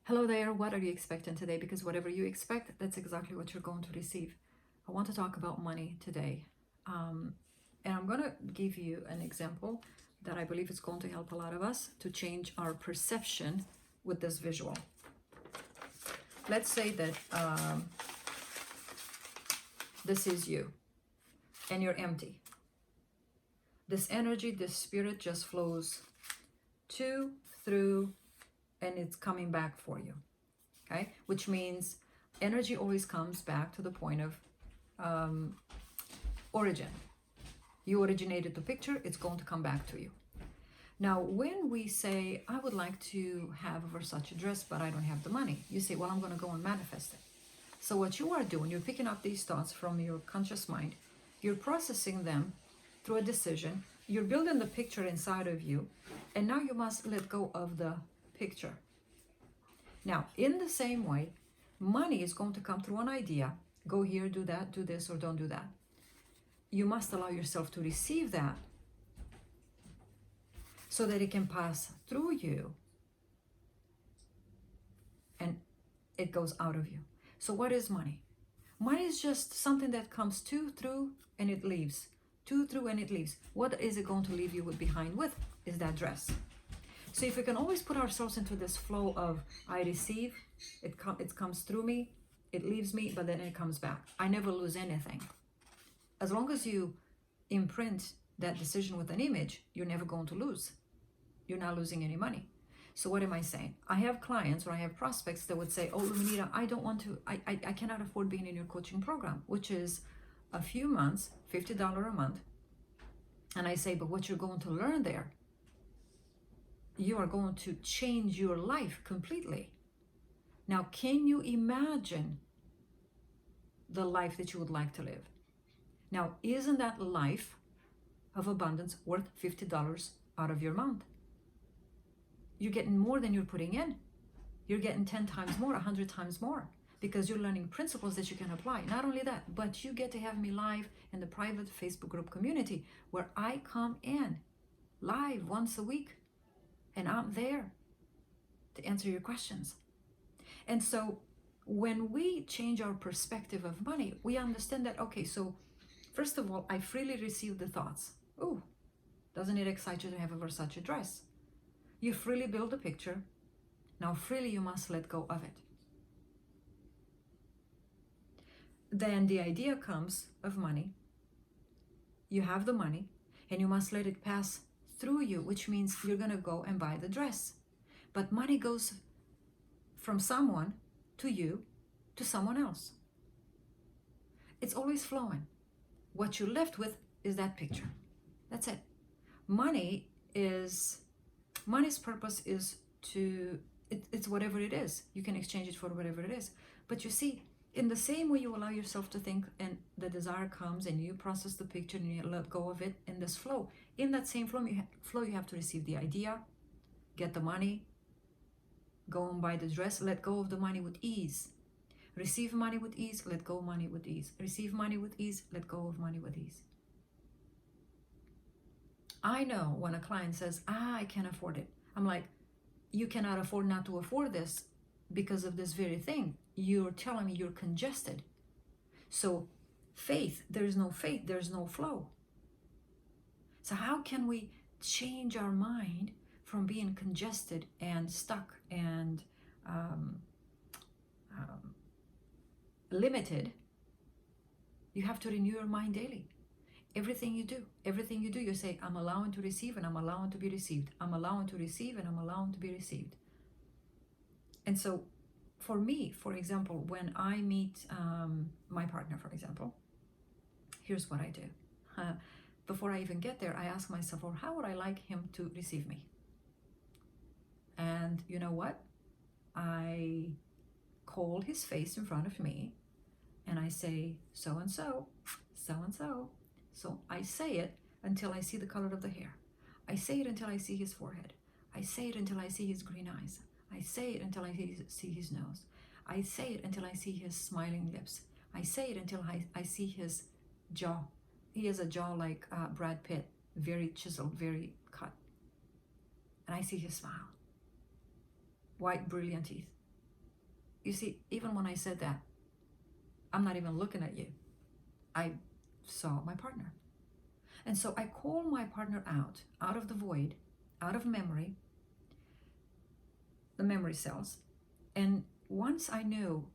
Hello there, what are you expecting today? Because whatever you expect, that's exactly what you're going to receive. I want to talk about money today. And I'm going to give you an example that I believe is going to help a lot of us to change our perception with this visual. Let's say that this is you and you're empty. This energy, this spirit just flows to, through, and it's coming back for you. Okay, which means energy always comes back to the point of origin. You originated the picture, it's going to come back to you. Now, when we say, I would like to have a Versace dress, but I don't have the money, you say, well, I'm going to go and manifest it. So what you are doing, you're picking up these thoughts from your conscious mind, you're processing them through a decision, you're building the picture inside of you, and now you must let go of the picture. Now, in the same way, money is going to come through an idea. Go here, do that, do this, or don't do that. You must allow yourself to receive that so that it can pass through you and it goes out of you. So what is money? Money is just something that comes to, through, and it leaves. To, through, and it leaves. What is it going to leave you with behind with? Is that dress. So if we can always put ourselves into this flow of I receive, it comes through me, it leaves me, but then it comes back. I never lose anything. As long as you imprint that decision with an image, you're never going to lose. You're not losing any money. So what am I saying? I have clients or I have prospects that would say, oh, Luminita, I don't want to, I cannot afford being in your coaching program, which is a few months, $50 a month. And I say, but what you're going to learn there, you are going to change your life completely. Now, can you imagine the life that you would like to live? Now, isn't that life of abundance worth $50 out of your month? You're getting more than you're putting in. You're getting 10 times more, 100 times more, because you're learning principles that you can apply. Not only that, but you get to have me live in the private Facebook group community where I come in live once a week. And I'm there to answer your questions. And so when we change our perspective of money, we understand that, okay, so first of all, I freely receive the thoughts. Oh, doesn't it excite you to have a Versace dress? You freely build a picture. Now freely you must let go of it. Then the idea comes of money. You have the money and you must let it pass through you, which means you're going to go and buy the dress. But money goes from someone to you to someone else. It's always flowing. What you're left with is that picture. That's it. Money's purpose is it's whatever it is. You can exchange it for whatever it is. But you see, in the same way you allow yourself to think and the desire comes and you process the picture and you let go of it in this flow. In that same flow, you have to receive the idea, get the money, go and buy the dress, let go of the money with ease. Receive money with ease, let go of money with ease. Receive money with ease, let go of money with ease. I know when a client says, I can't afford it. I'm like, you cannot afford not to afford this because of this very thing. You're telling me you're congested. So faith, there's no faith, there's no flow. So how can we change our mind from being congested and stuck and limited? You have to renew your mind daily. Everything you do, you say, I'm allowing to receive and I'm allowing to be received. I'm allowing to receive and I'm allowing to be received. And so for me, for example, when I meet my partner, for example, here's what I do. Before I even get there, I ask myself, well, how would I like him to receive me? And you know what? I call his face in front of me and I say, so-and-so, so-and-so. So I say it until I see the color of the hair. I say it until I see his forehead. I say it until I see his green eyes. I say it until I see his nose. I say it until I see his smiling lips. I say it until I see his jaw. He has a jaw like Brad Pitt, very chiseled, very cut. And I see his smile. White, brilliant teeth. You see, even when I said that, I'm not even looking at you. I saw my partner. And so I call my partner out of the void, out of memory, the memory cells. And once I know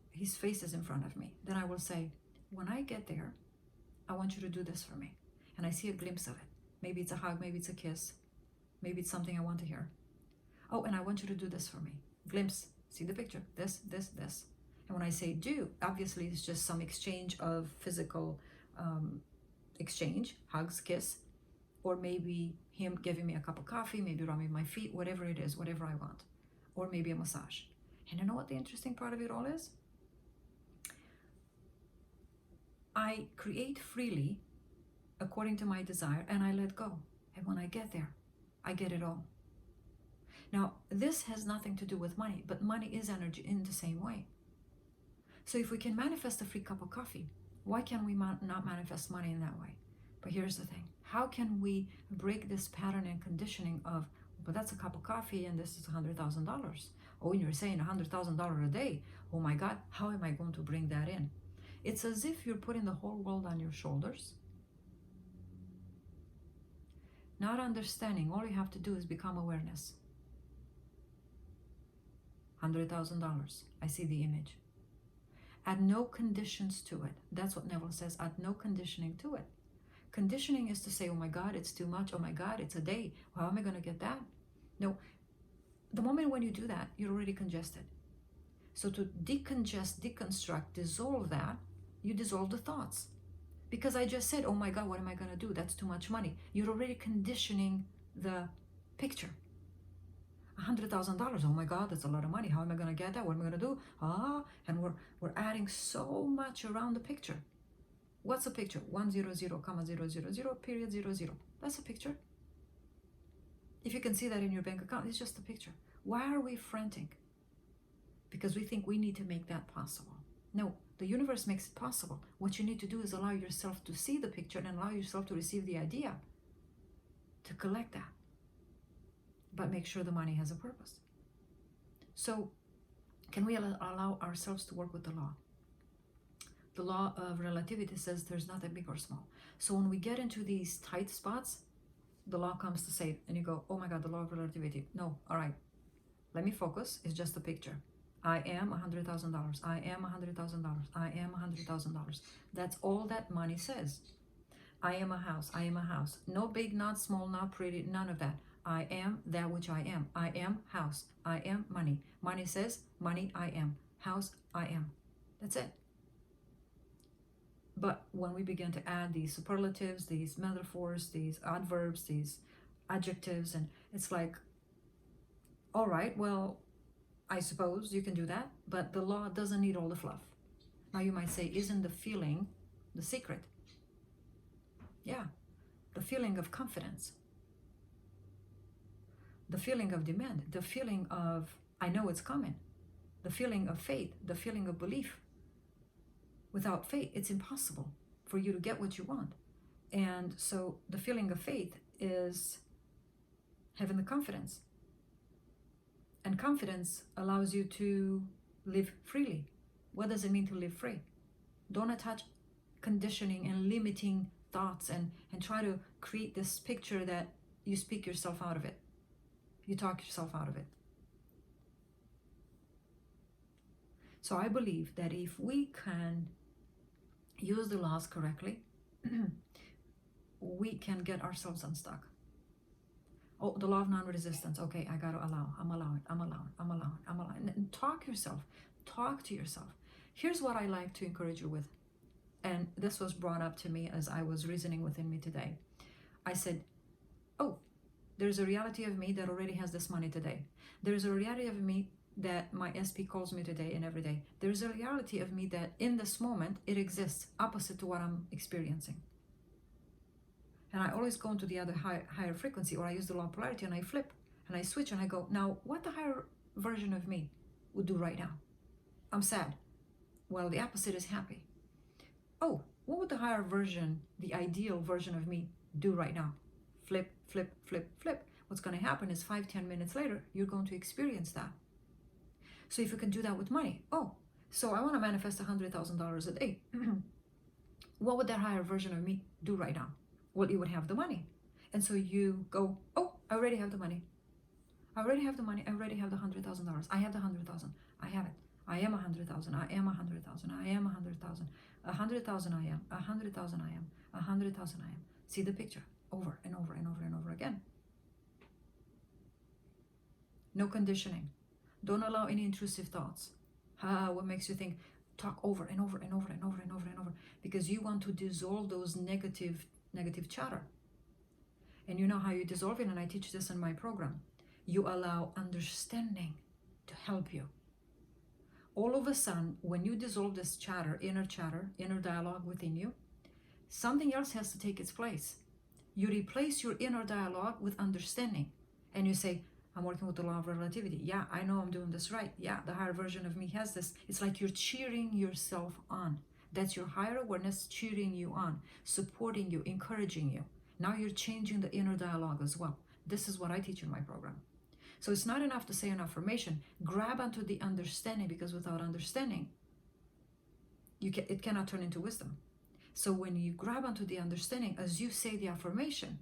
his face is in front of me, then I will say, when I get there, I want you to do this for me. And I see a glimpse of it. Maybe it's a hug, maybe it's a kiss, maybe it's something I want to hear. Oh, and I want you to do this for me. Glimpse, see the picture, this. And when I say do, obviously it's just some exchange of physical exchange, hugs, kiss, or maybe him giving me a cup of coffee, maybe rubbing my feet, whatever it is, whatever I want, or maybe a massage. And you know what the interesting part of it all is? I create freely according to my desire, and I let go. And when I get there, I get it all. Now, this has nothing to do with money, but money is energy in the same way. So if we can manifest a free cup of coffee, why can we not manifest money in that way? But here's the thing. How can we break this pattern and conditioning of, but that's a cup of coffee and this is $100,000. Oh, and you're saying $100,000 a day. Oh my God, how am I going to bring that in? It's as if you're putting the whole world on your shoulders. Not understanding, all you have to do is become awareness. $100,000. I see the image. Add no conditions to it. That's what Neville says. Add no conditioning to it. Conditioning is to say, oh my God, it's too much. Oh my God, it's a day. How am I going to get that? No. The moment when you do that, you're already congested. So to decongest, deconstruct, dissolve that, you dissolve the thoughts. Because I just said, oh my God, what am I going to do? That's too much money. You're already conditioning the picture. $100,000. Oh my God, that's a lot of money. How am I going to get that? What am I going to do? And we're adding so much around the picture. What's a picture? 100,000, period 00. That's a picture. If you can see that in your bank account, it's just a picture. Why are we frantic? Because we think we need to make that possible. No, the universe makes it possible. What you need to do is allow yourself to see the picture and allow yourself to receive the idea, to collect that. But make sure the money has a purpose. So can we allow ourselves to work with the law? The law of relativity says there's nothing big or small. So when we get into these tight spots, the law comes to save, and you go, oh my God, the law of relativity. No, all right, let me focus. It's just a picture. I am $100,000. I am $100,000. I am $100,000. That's all that money says. I am a house. I am a house. No big, not small, not pretty, none of that. I am that which I am. I am house. I am money. Money says, money, I am. House, I am. That's it. But when we begin to add these superlatives, these metaphors, these adverbs, these adjectives, and it's like, all right, well, I suppose you can do that, but the law doesn't need all the fluff. Now you might say, isn't the feeling the secret? Yeah, the feeling of confidence, the feeling of demand, the feeling of, I know it's coming, the feeling of faith, the feeling of belief. Without faith, it's impossible for you to get what you want. And so the feeling of faith is having the confidence. And confidence allows you to live freely. What does it mean to live free? Don't attach conditioning and limiting thoughts and try to create this picture that you speak yourself out of it. You talk yourself out of it. So I believe that if we can use the laws correctly, we can get ourselves unstuck. Oh, the law of non-resistance. Okay, I got to allow. I'm allowing. And talk to yourself. Here's what I like to encourage you with. And this was brought up to me as I was reasoning within me today. I said, oh, there's a reality of me that already has this money today. There's a reality of me that my SP calls me today and every day. There's a reality of me that in this moment, it exists opposite to what I'm experiencing. And I always go into the other higher frequency, or I use the law of polarity and I flip and I switch and I go, now what the higher version of me would do right now? I'm sad. Well, the opposite is happy. Oh, what would the higher version, the ideal version of me do right now? Flip, flip, flip, flip. What's going to happen is 5-10 minutes later, you're going to experience that. So if you can do that with money, oh, so I want to manifest $100,000 a day. What would that higher version of me do right now? Well, it would have the money. And so you go, oh, I already have the money. I already have the money. I already have the $100,000. I have the 100,000. I have it. I am 100,000. I am 100,000. I am 100,000. 100,000 I am. 100,000 I am. 100,000 I am. See the picture over and over and over and over again. No conditioning. Don't allow any intrusive thoughts. What makes you think? Talk over and over and over and over and over and over, because you want to dissolve those negative chatter. And you know how you dissolve it, and I teach this in my program. You allow understanding to help you. All of a sudden, when you dissolve this chatter, inner dialogue within you, something else has to take its place. You replace your inner dialogue with understanding, and you say, I'm working with the law of relativity. Yeah, I know I'm doing this right. Yeah, the higher version of me has this. It's like you're cheering yourself on. That's your higher awareness cheering you on, supporting you, encouraging you. Now you're changing the inner dialogue as well. This is what I teach in my program. So it's not enough to say an affirmation. Grab onto the understanding, because without understanding, it cannot turn into wisdom. So when you grab onto the understanding, as you say the affirmation,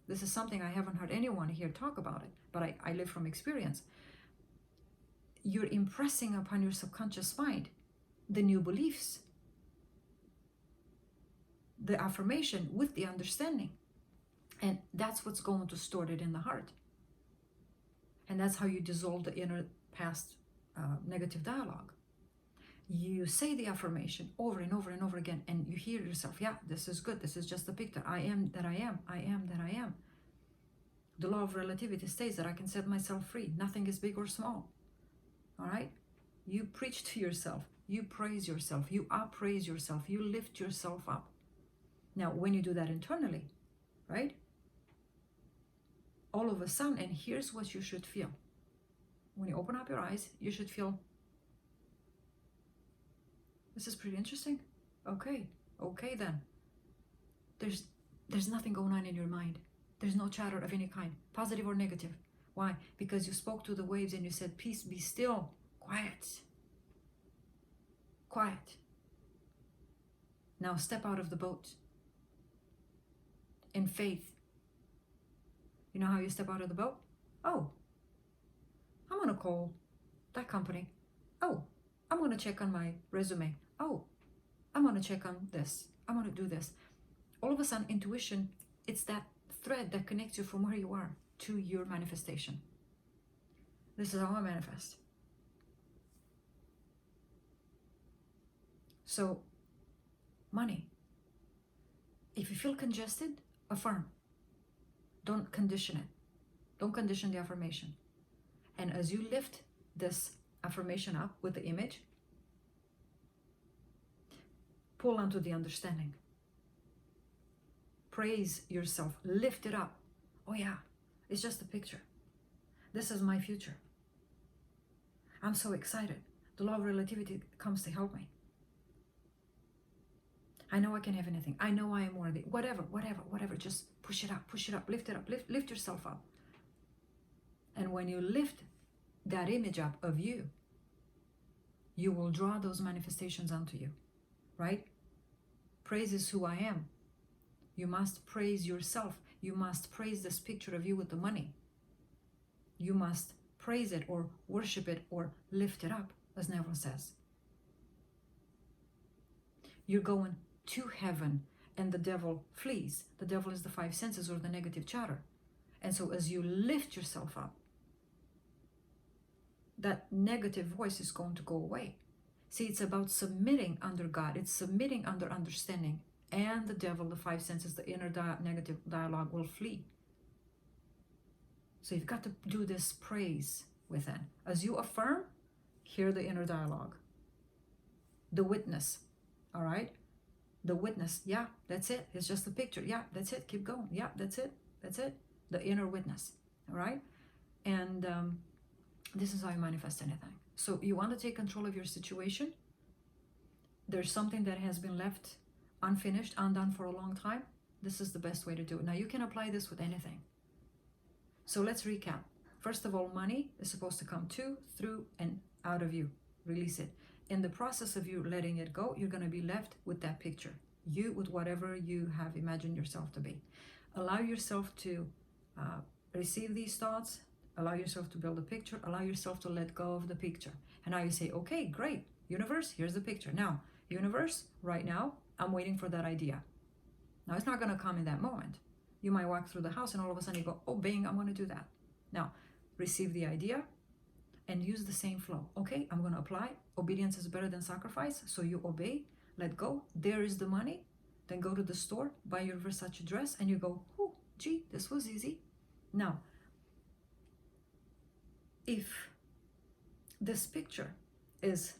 this is something I haven't heard anyone here talk about it, but I live from experience. You're impressing upon your subconscious mind the new beliefs, the affirmation with the understanding. And that's what's going to store it in the heart. And that's how you dissolve the inner past negative dialogue. You say the affirmation over and over and over again, and you hear yourself, yeah, this is good. This is just the picture. I am that I am. I am that I am. The law of relativity states that I can set myself free. Nothing is big or small. All right? You preach to yourself. You praise yourself. You appraise yourself. You lift yourself up. Now, when you do that internally, right? All of a sudden, and here's what you should feel. When you open up your eyes, you should feel, this is pretty interesting. Okay then. There's nothing going on in your mind. There's no chatter of any kind, positive or negative. Why? Because you spoke to the waves and you said, peace, be still, quiet. Quiet. Now step out of the boat in faith. You know how you step out of the boat? Oh, I'm going to call that company. Oh, I'm going to check on my resume. Oh, I'm going to check on this. I'm going to do this. All of a sudden, intuition, it's that thread that connects you from where you are to your manifestation. This is how I manifest. So, money. If you feel congested, affirm. Don't condition it. Don't condition the affirmation. And as you lift this affirmation up with the image, pull onto the understanding. Praise yourself. Lift it up. Oh yeah, it's just a picture. This is my future. I'm so excited. The law of relativity comes to help me. I know I can have anything. I know I am worthy. Whatever. Just push it up, lift it up, lift yourself up. And when you lift that image up of you, you will draw those manifestations onto you, right? Praise is who I am. You must praise yourself. You must praise this picture of you with the money. You must praise it or worship it or lift it up, as Neville says. You're going to heaven and the devil flees. The devil is the five senses or the negative chatter. And so as you lift yourself up, that negative voice is going to go away. See, it's about submitting under God. It's submitting under understanding. And the devil, the five senses, the inner negative dialogue will flee. So you've got to do this praise within. As you affirm, hear the inner dialogue. The witness, all right? The witness, yeah, that's it. It's just a picture. Yeah, that's it. Keep going. Yeah, that's it. That's it. The inner witness, all right? And this is how you manifest anything. So you want to take control of your situation. There's something that has been left unfinished, undone for a long time. This is the best way to do it. Now you can apply this with anything. So let's recap. First of all, money is supposed to come to, through, and out of you. Release it. In the process of you letting it go, you're going to be left with that picture. You with whatever you have imagined yourself to be. Allow yourself to receive these thoughts. Allow yourself to build a picture. Allow yourself to let go of the picture. And now you say, okay, great. Universe, here's the picture. Now, universe, right now, I'm waiting for that idea. Now, it's not going to come in that moment. You might walk through the house and all of a sudden you go, oh, bang, I'm going to do that. Now, receive the idea and use the same flow. Okay, I'm going to apply. Obedience is better than sacrifice. So you obey, let go. There is the money. Then go to the store, buy your Versace dress, and you go, oh, gee, this was easy. Now, if this picture is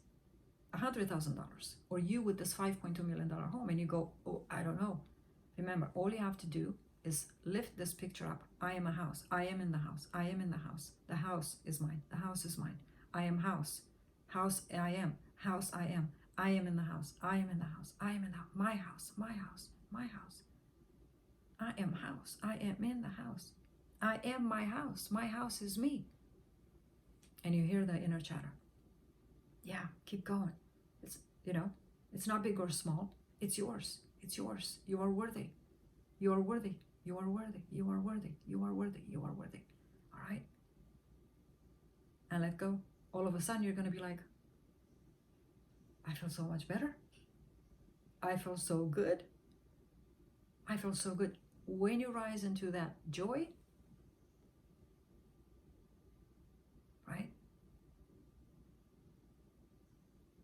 $100,000, or you with this $5.2 million home, and you go, oh, I don't know. Remember, all you have to do is lift this picture up. I am a house. I am in the house. I am in the house. The house is mine. The house is mine. I am house. House I am. House I am. I am in the house. I am in the house. I am in the house. My house. My house. My house. I am house. I am in the house. I am my house. My house is me. And you hear the inner chatter. Yeah, keep going. It's, it's not big or small. It's yours. It's yours. You are worthy. You are worthy. You are worthy. You are worthy. You are worthy. You are worthy. All right? And let go. All of a sudden, you're going to be like, I feel so much better. I feel so good. I feel so good. When you rise into that joy, right?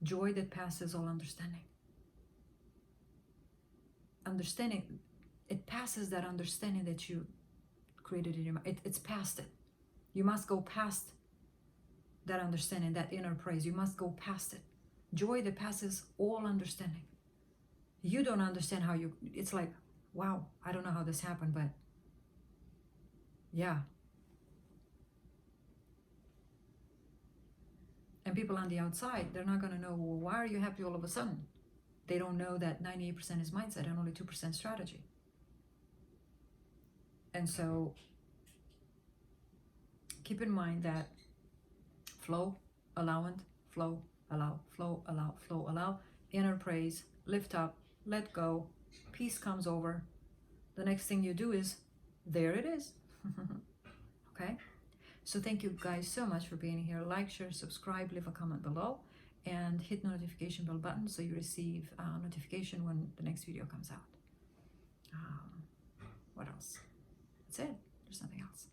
Joy that passes all understanding. Understanding, it passes that understanding that you created in your mind. It's past it. You must go past that understanding, that inner praise. You must go past it. Joy that passes all understanding. You don't understand how it's like, wow, I don't know how this happened, but yeah. And people on the outside, they're not going to know, well, why are you happy all of a sudden? They don't know that 98% is mindset and only 2% strategy. And so keep in mind that flow, allowant, flow, allow, flow, allow, flow, allow, inner praise, lift up, let go, peace comes over. The next thing you do is, there it is. Okay? So thank you guys so much for being here. Like, share, subscribe, leave a comment below, and hit the notification bell button so you receive a notification when the next video comes out. What else? That's it. There's nothing else.